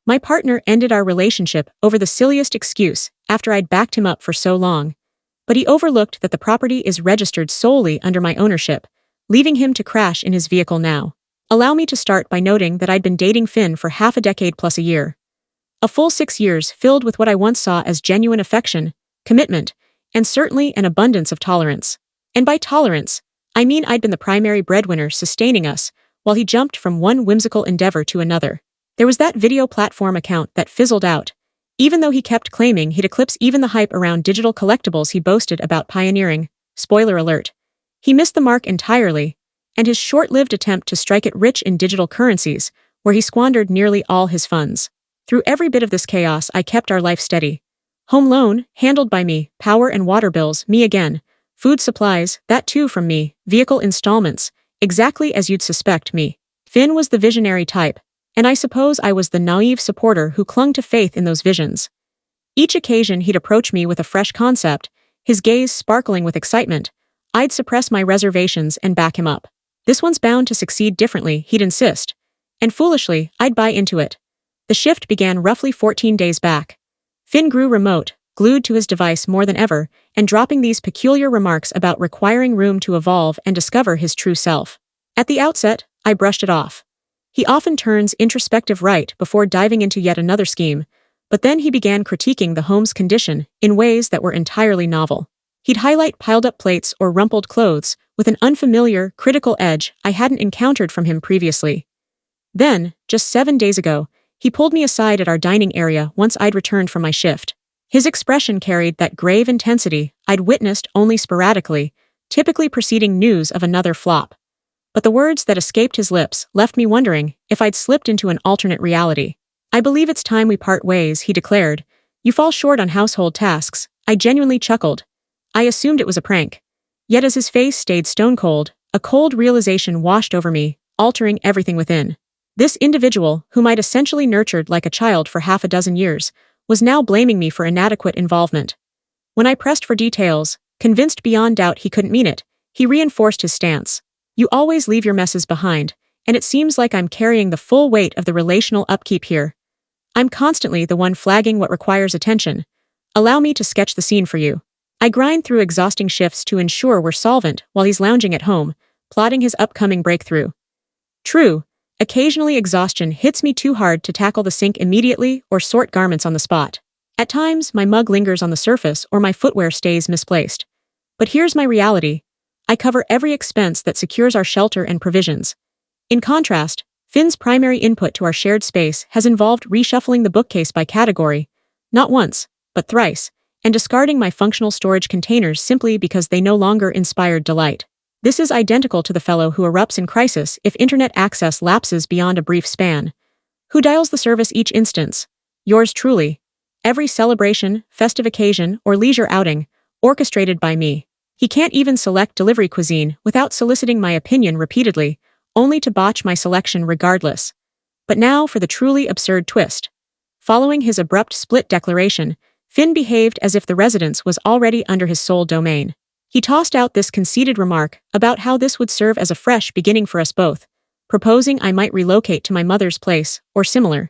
My partner ended our relationship over the silliest excuse after I'd backed him up for so long. But he overlooked that the property is registered solely under my ownership, leaving him to crash in his vehicle now. Allow me to start by noting that I'd been dating Finn for half a decade plus a year. A full 6 years filled with what I once saw as genuine affection, commitment, and certainly an abundance of tolerance. And by tolerance, I mean I'd been the primary breadwinner sustaining us, while he jumped from one whimsical endeavor to another. There was that video platform account that fizzled out, even though he kept claiming he'd eclipse even the hype around digital collectibles he boasted about pioneering. Spoiler alert. He missed the mark entirely, and his short-lived attempt to strike it rich in digital currencies, where he squandered nearly all his funds. Through every bit of this chaos, I kept our life steady. Home loan, handled by me, power and water bills, me again, food supplies, that too from me, vehicle installments, exactly as you'd suspect me. Finn was the visionary type, and I suppose I was the naive supporter who clung to faith in those visions. Each occasion he'd approach me with a fresh concept, his gaze sparkling with excitement, I'd suppress my reservations and back him up. This one's bound to succeed differently, he'd insist. And foolishly, I'd buy into it. The shift began roughly 14 days back. Finn grew remote, glued to his device more than ever, and dropping these peculiar remarks about requiring room to evolve and discover his true self. At the outset, I brushed it off. He often turns introspective right before diving into yet another scheme, but then he began critiquing the home's condition in ways that were entirely novel. He'd highlight piled-up plates or rumpled clothes with an unfamiliar, critical edge I hadn't encountered from him previously. Then, just 7 days ago, he pulled me aside at our dining area once I'd returned from my shift. His expression carried that grave intensity I'd witnessed only sporadically, typically preceding news of another flop. But the words that escaped his lips left me wondering if I'd slipped into an alternate reality. "I believe it's time we part ways," he declared. "You fall short on household tasks." I genuinely chuckled. I assumed it was a prank. Yet as his face stayed stone-cold, a cold realization washed over me, altering everything within. This individual, whom I'd essentially nurtured like a child for half a dozen years, was now blaming me for inadequate involvement. When I pressed for details, convinced beyond doubt he couldn't mean it, he reinforced his stance. "You always leave your messes behind, and it seems like I'm carrying the full weight of the relational upkeep here. I'm constantly the one flagging what requires attention. Allow me to sketch the scene for you. I grind through exhausting shifts to ensure we're solvent while he's lounging at home, plotting his upcoming breakthrough. True, occasionally exhaustion hits me too hard to tackle the sink immediately or sort garments on the spot. At times, my mug lingers on the surface or my footwear stays misplaced. But here's my reality. I cover every expense that secures our shelter and provisions. In contrast, Finn's primary input to our shared space has involved reshuffling the bookcase by category, not once, but thrice, and discarding my functional storage containers simply because they no longer inspired delight. This is identical to the fellow who erupts in crisis if internet access lapses beyond a brief span. Who dials the service each instance? Yours truly. Every celebration, festive occasion, or leisure outing, orchestrated by me. He can't even select delivery cuisine without soliciting my opinion repeatedly, only to botch my selection regardless. But now for the truly absurd twist. Following his abrupt split declaration, Finn behaved as if the residence was already under his sole domain. He tossed out this conceited remark about how this would serve as a fresh beginning for us both, proposing I might relocate to my mother's place, or similar.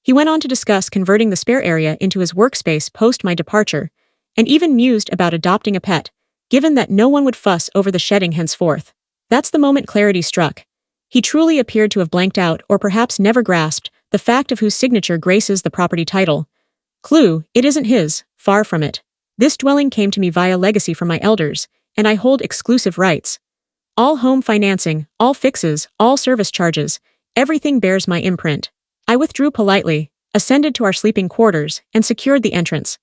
He went on to discuss converting the spare area into his workspace post my departure, and even mused about adopting a pet, given that no one would fuss over the shedding henceforth. That's the moment clarity struck. He truly appeared to have blanked out or perhaps never grasped the fact of whose signature graces the property title. Clue, it isn't his, far from it. This dwelling came to me via legacy from my elders, and I hold exclusive rights. All home financing, all fixes, all service charges, everything bears my imprint. I withdrew politely, ascended to our sleeping quarters, and secured the entrance.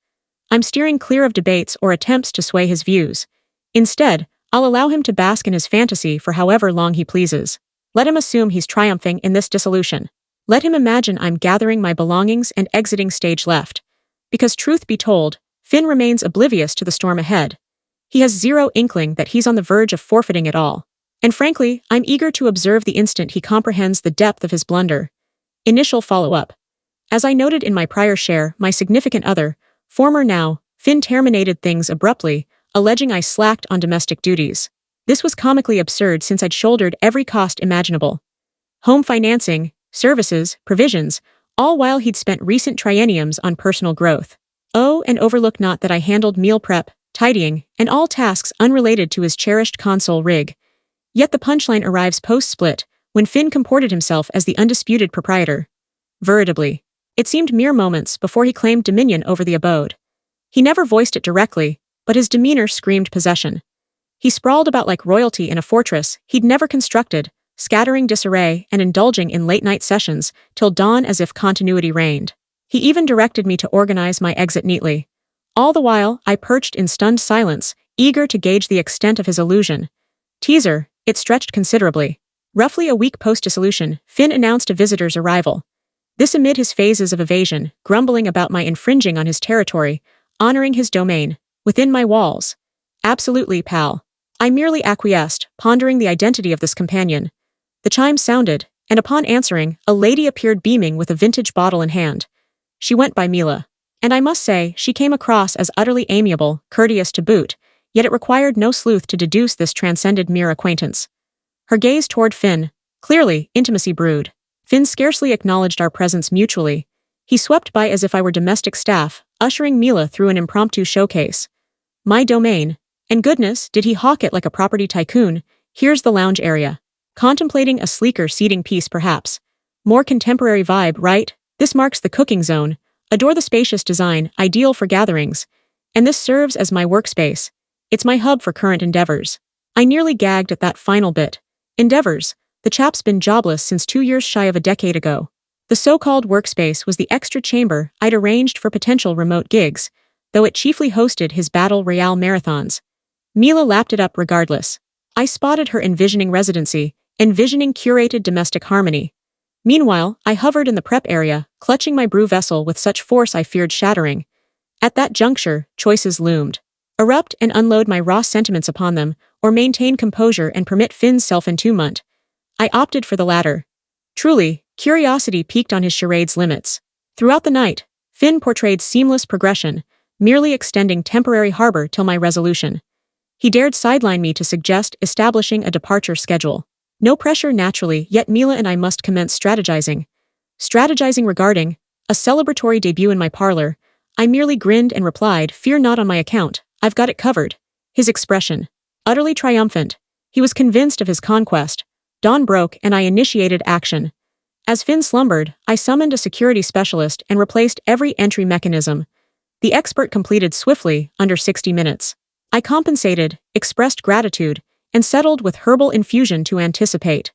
I'm steering clear of debates or attempts to sway his views. Instead, I'll allow him to bask in his fantasy for however long he pleases. Let him assume he's triumphing in this dissolution. Let him imagine I'm gathering my belongings and exiting stage left. Because truth be told, Finn remains oblivious to the storm ahead. He has zero inkling that he's on the verge of forfeiting it all. And frankly, I'm eager to observe the instant he comprehends the depth of his blunder. Initial follow-up. As I noted in my prior share, my significant other, former now, Finn terminated things abruptly, alleging I slacked on domestic duties. This was comically absurd since I'd shouldered every cost imaginable. Home financing, services, provisions, all while he'd spent recent trienniums on personal growth. Oh, and overlook not that I handled meal prep, tidying, and all tasks unrelated to his cherished console rig. Yet the punchline arrives post-split, when Finn comported himself as the undisputed proprietor. Veritably. It seemed mere moments before he claimed dominion over the abode. He never voiced it directly, but his demeanor screamed possession. He sprawled about like royalty in a fortress he'd never constructed, scattering disarray and indulging in late-night sessions till dawn as if continuity reigned. He even directed me to organize my exit neatly. All the while, I perched in stunned silence, eager to gauge the extent of his illusion. Teaser, it stretched considerably. Roughly a week post-dissolution, Finn announced a visitor's arrival. This amid his phases of evasion, grumbling about my infringing on his territory, honoring his domain, within my walls. Absolutely, pal. I merely acquiesced, pondering the identity of this companion. The chime sounded, and upon answering, a lady appeared beaming with a vintage bottle in hand. She went by Mila. And I must say, she came across as utterly amiable, courteous to boot, yet it required no sleuth to deduce this transcended mere acquaintance. Her gaze toward Finn, clearly, intimacy brewed. Finn scarcely acknowledged our presence mutually. He swept by as if I were domestic staff, ushering Mila through an impromptu showcase. My domain. And goodness, did he hawk it like a property tycoon. Here's the lounge area. Contemplating a sleeker seating piece perhaps. More contemporary vibe, right? This marks the cooking zone. Adore the spacious design, ideal for gatherings. And this serves as my workspace. It's my hub for current endeavors. I nearly gagged at that final bit. Endeavors. The chap's been jobless since 2 years shy of a decade ago. The so-called workspace was the extra chamber I'd arranged for potential remote gigs, though it chiefly hosted his battle royale marathons. Mila lapped it up regardless. I spotted her envisioning residency, envisioning curated domestic harmony. Meanwhile, I hovered in the prep area, clutching my brew vessel with such force I feared shattering. At that juncture, choices loomed. Erupt and unload my raw sentiments upon them, or maintain composure and permit Finn's self-entombment. I opted for the latter. Truly, curiosity peaked on his charade's limits. Throughout the night, Finn portrayed seamless progression, merely extending temporary harbor till my resolution. He dared sideline me to suggest establishing a departure schedule. No pressure naturally, yet Mila and I must commence strategizing. Strategizing regarding a celebratory debut in my parlor. I merely grinned and replied, "Fear not on my account, I've got it covered." His expression, utterly triumphant. He was convinced of his conquest. Dawn broke and I initiated action. As Finn slumbered, I summoned a security specialist and replaced every entry mechanism. The expert completed swiftly, under 60 minutes. I compensated, expressed gratitude, and settled with herbal infusion to anticipate.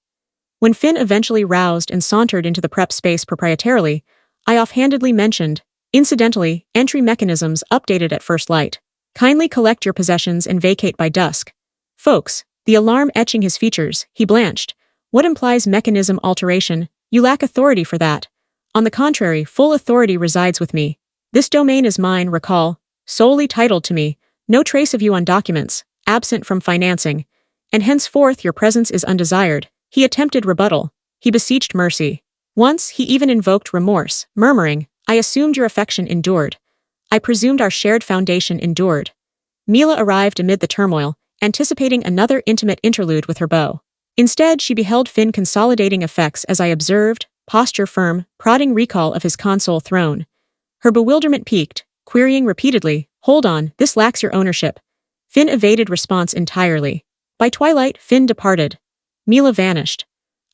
When Finn eventually roused and sauntered into the prep space proprietarily, I offhandedly mentioned, incidentally, entry mechanisms updated at first light. Kindly collect your possessions and vacate by dusk. Folks, the alarm etching his features, he blanched. What implies mechanism alteration? You lack authority for that. On the contrary, full authority resides with me. This domain is mine, recall, solely titled to me, no trace of you on documents, absent from financing, and henceforth your presence is undesired. He attempted rebuttal. He beseeched mercy. Once he even invoked remorse, murmuring, I assumed your affection endured. I presumed our shared foundation endured. Mila arrived amid the turmoil, anticipating another intimate interlude with her beau. Instead, she beheld Finn consolidating effects as I observed, posture firm, prodding recall of his console throne. Her bewilderment peaked, querying repeatedly, hold on, this lacks your ownership. Finn evaded response entirely. By twilight, Finn departed. Mila vanished.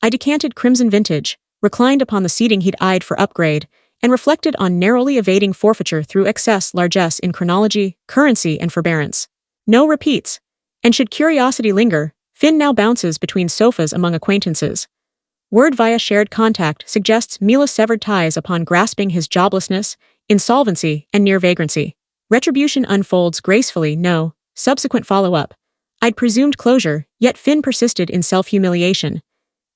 I decanted crimson vintage, reclined upon the seating he'd eyed for upgrade, and reflected on narrowly evading forfeiture through excess largesse in chronology, currency, and forbearance. No repeats. And should curiosity linger, Finn now bounces between sofas among acquaintances. Word via shared contact suggests Mila severed ties upon grasping his joblessness, insolvency, and near vagrancy. Retribution unfolds gracefully, no, subsequent follow-up. I'd presumed closure, yet Finn persisted in self-humiliation.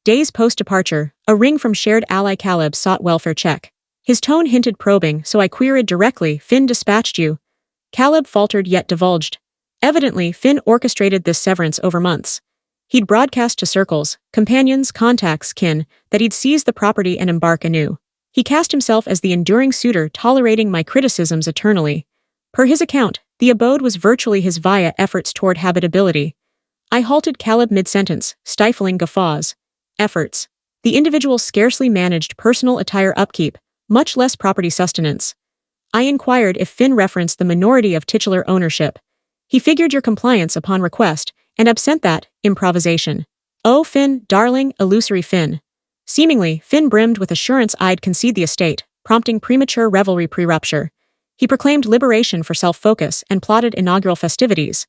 Days post-departure, a ring from shared ally Caleb sought welfare check. His tone hinted probing, so I queried directly, Finn dispatched you. Caleb faltered yet divulged. Evidently, Finn orchestrated this severance over months. He'd broadcast to circles, companions, contacts, kin, that he'd seize the property and embark anew. He cast himself as the enduring suitor tolerating my criticisms eternally. Per his account, the abode was virtually his via efforts toward habitability. I halted Caleb mid-sentence, stifling guffaws. Efforts. The individual scarcely managed personal attire upkeep, much less property sustenance. I inquired if Finn referenced the minority of titular ownership. He figured your compliance upon request, and absent that, improvisation. Oh, Finn, darling, illusory Finn. Seemingly, Finn brimmed with assurance I'd concede the estate, prompting premature revelry pre-rupture. He proclaimed liberation for self-focus and plotted inaugural festivities.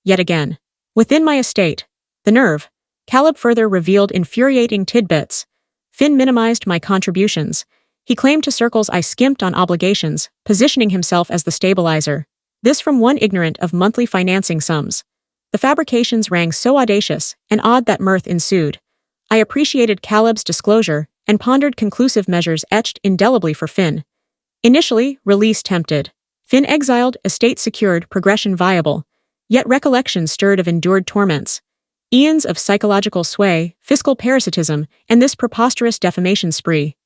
Yet again. Within my estate. The nerve. Caleb further revealed infuriating tidbits. Finn minimized my contributions. He claimed to circles I skimped on obligations, positioning himself as the stabilizer. This from one ignorant of monthly financing sums. The fabrications rang so audacious and odd that mirth ensued. I appreciated Caleb's disclosure and pondered conclusive measures etched indelibly for Finn. Initially, release tempted. Finn exiled, estate secured, progression viable. Yet recollection stirred of endured torments. Eons of psychological sway, fiscal parasitism, and this preposterous defamation spree.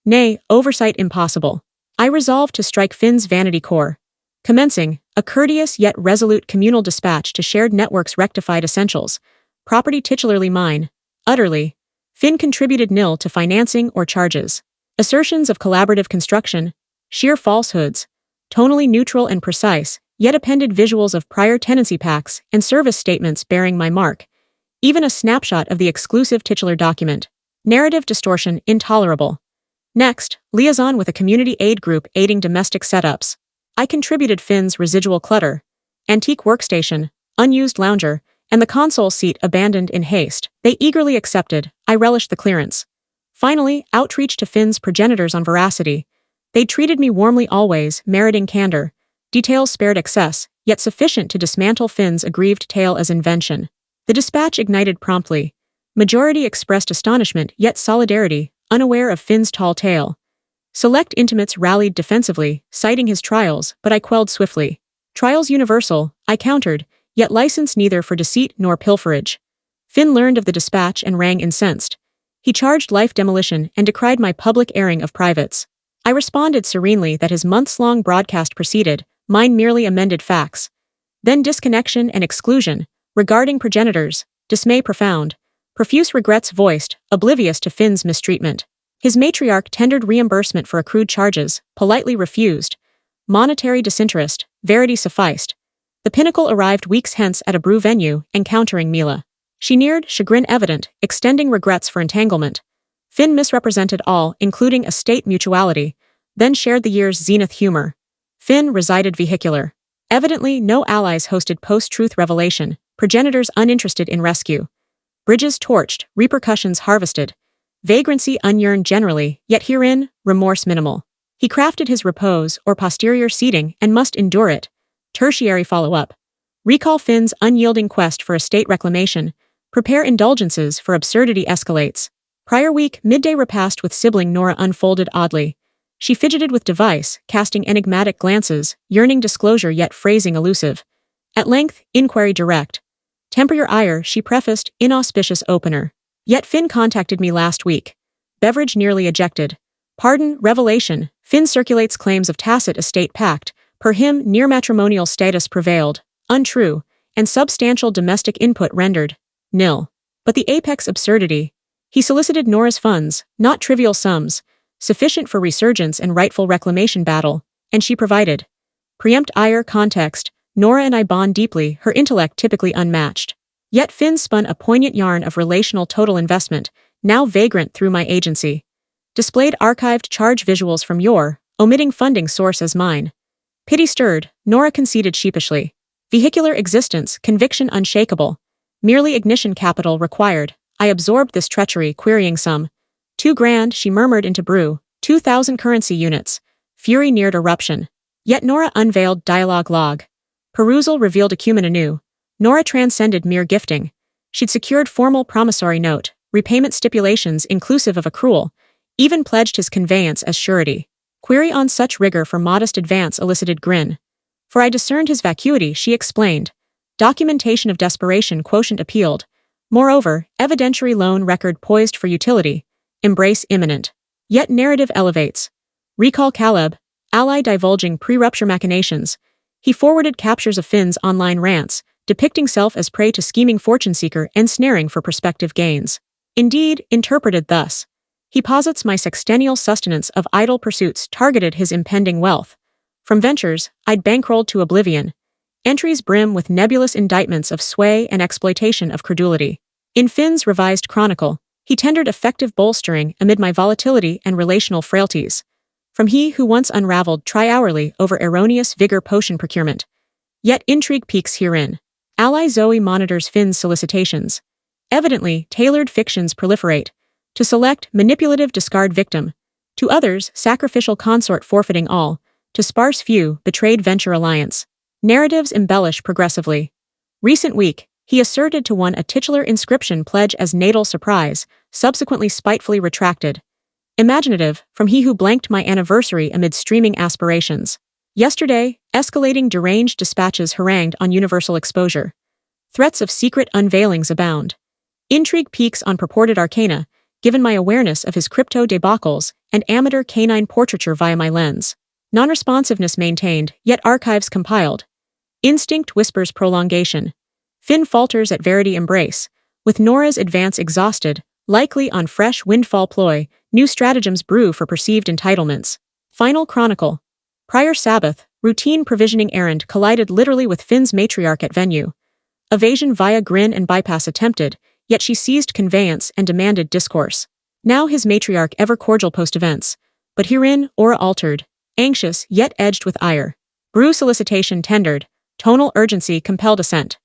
Nay, oversight impossible. I resolved to strike Finn's vanity core. Commencing, a courteous yet resolute communal dispatch to shared networks rectified essentials. Property titularly mine. Utterly. Finn contributed nil to financing or charges. Assertions of collaborative construction. Sheer falsehoods. Tonally neutral and precise, yet appended visuals of prior tenancy packs and service statements bearing my mark. Even a snapshot of the exclusive titular document. Narrative distortion intolerable. Next, liaison with a community aid group aiding domestic setups. I contributed Finn's residual clutter. Antique workstation, unused lounger, and the console seat abandoned in haste. They eagerly accepted. I relished the clearance. Finally, outreach to Finn's progenitors on veracity. They treated me warmly always, meriting candor. Details spared excess, yet sufficient to dismantle Finn's aggrieved tale as invention. The dispatch ignited promptly. Majority expressed astonishment yet solidarity, unaware of Finn's tall tale. Select intimates rallied defensively, citing his trials, but I quelled swiftly. Trials universal, I countered, yet licensed neither for deceit nor pilferage. Finn learned of the dispatch and rang incensed. He charged life demolition and decried my public airing of privates. I responded serenely that his months-long broadcast proceeded, mine merely amended facts. Then disconnection and exclusion, regarding progenitors, dismay profound, profuse regrets voiced, oblivious to Finn's mistreatment. His matriarch tendered reimbursement for accrued charges, politely refused. Monetary disinterest, verity sufficed. The pinnacle arrived weeks hence at a brew venue, encountering Mila. She neared, chagrin evident, extending regrets for entanglement. Finn misrepresented all, including estate mutuality, then shared the year's zenith humor. Finn resided vehicular. Evidently, no allies hosted post-truth revelation, progenitors uninterested in rescue. Bridges torched, repercussions harvested. Vagrancy unyearned generally, yet herein, remorse minimal. He crafted his repose or posterior seating and must endure it. Tertiary follow-up. Recall Finn's unyielding quest for estate reclamation. Prepare indulgences for absurdity escalates. Prior week, midday repast with sibling Nora unfolded oddly. She fidgeted with device, casting enigmatic glances, yearning disclosure yet phrasing elusive. At length, inquiry direct. Temper your ire, she prefaced, inauspicious opener. Yet Finn contacted me last week. Beverage nearly ejected. Pardon, revelation, Finn circulates claims of tacit estate pact. Per him, near matrimonial status prevailed. Untrue. And substantial domestic input rendered. Nil. But the apex absurdity. He solicited Nora's funds, not trivial sums, sufficient for resurgence and rightful reclamation battle, and she provided. Preempt ire context, Nora and I bond deeply, her intellect typically unmatched. Yet Finn spun a poignant yarn of relational total investment, now vagrant through my agency. Displayed archived charge visuals from your, omitting funding source as mine. Pity stirred, Nora conceded sheepishly. Vehicular existence, conviction unshakable. Merely ignition capital required. I absorbed this treachery, querying some. $2,000, she murmured into brew. 2,000 currency units. Fury neared eruption. Yet Nora unveiled dialogue log. Perusal revealed acumen anew. Nora transcended mere gifting. She'd secured formal promissory note, repayment stipulations inclusive of accrual, even pledged his conveyance as surety. Query on such rigor for modest advance elicited grin. For I discerned his vacuity, she explained. Documentation of desperation quotient appealed. Moreover, evidentiary loan record poised for utility. Embrace imminent. Yet narrative elevates. Recall Caleb, ally divulging pre-rupture machinations. He forwarded captures of Finn's online rants, depicting self as prey to scheming fortune seeker ensnaring for prospective gains. Indeed, interpreted thus. He posits my sextennial sustenance of idle pursuits targeted his impending wealth. From ventures, I'd bankrolled to oblivion. Entries brim with nebulous indictments of sway and exploitation of credulity. In Finn's revised chronicle, he tendered effective bolstering amid my volatility and relational frailties. From he who once unraveled tri-hourly over erroneous vigor potion procurement. Yet intrigue peaks herein. Ally Zoe monitors Finn's solicitations. Evidently, tailored fictions proliferate. To select, manipulative discard victim. To others, sacrificial consort forfeiting all. To sparse few, betrayed venture alliance. Narratives embellish progressively. Recent week, he asserted to one a titular inscription pledge as natal surprise, subsequently spitefully retracted. Imaginative, from he who blanked my anniversary amid streaming aspirations. Yesterday, escalating deranged dispatches harangued on universal exposure. Threats of secret unveilings abound. Intrigue peaks on purported arcana, given my awareness of his crypto debacles and amateur canine portraiture via my lens. Non-responsiveness maintained, yet archives compiled. Instinct whispers prolongation. Finn falters at Verity embrace. With Nora's advance exhausted, likely on fresh windfall ploy, new stratagems brew for perceived entitlements. Final chronicle. Prior Sabbath, routine provisioning errand collided literally with Finn's matriarch at venue. Evasion via grin and bypass attempted, yet she seized conveyance and demanded discourse. Now his matriarch ever cordial post-events, but herein aura altered, anxious yet edged with ire. Brew solicitation tendered, tonal urgency compelled assent.